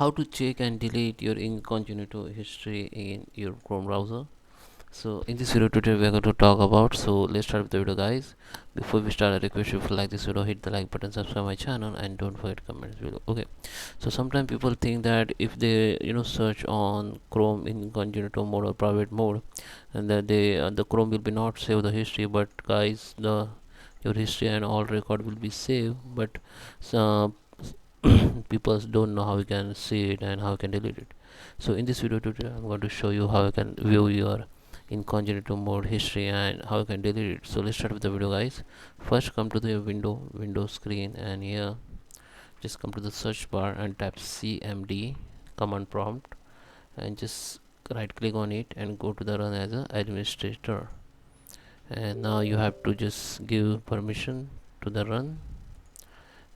How to check and delete your incognito history in your Chrome browser. So in this video today we are going to talk about, so let's start with the video guys. Before we start, I request you, if you like this video, hit the like button, subscribe my channel, and don't forget to comment below. Okay, so sometimes people think that if they search on Chrome in incognito mode or private mode, and that they the Chrome will be not save the history, but guys, the your history and all record will be saved, but some people don't know how you can see it and how you can delete it. So in this video today I'm going to show you how you can view your incognito mode history and how you can delete it. So let's start with the video guys. First, come to the window screen, and here just come to the search bar and type cmd command prompt, and just right click on it and go to the run as an administrator. And now you have to just give permission to the run,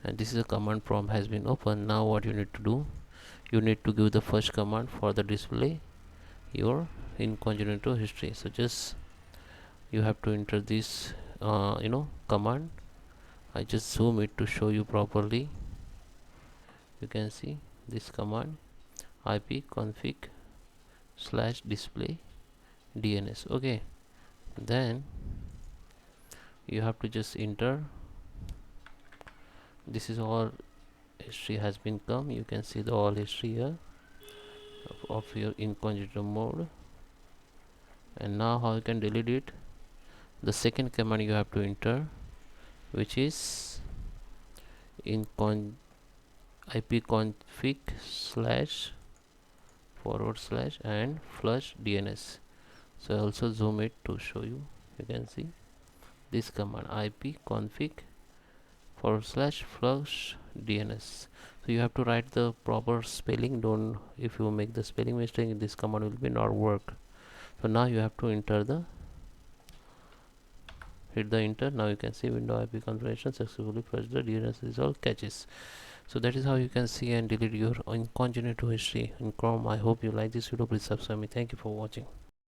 and this is a command prompt has been opened. Now what you need to do, you need to give the first command for the display your incognito history. So just you have to enter this command. I just zoom it to show you properly. You can see this command, ipconfig slash display dns. Okay, then you have to just enter. This is all history has been come. You can see the all history here of your incognito mode. And now how you can delete it, the second command you have to enter, which is ipconfig slash forward slash and flush dns. So I also zoom it to show you. You can see this command, ipconfig forward slash flush dns. So you have to write the proper spelling. Don't, if you make the spelling mistake, this command will be not work. So now you have to enter the hit the enter. Now you can see window ip configuration successfully flushed the dns result catches. So that is how you can see and delete your incognito history in Chrome. I hope you like this video. Please subscribe me. Thank you for watching.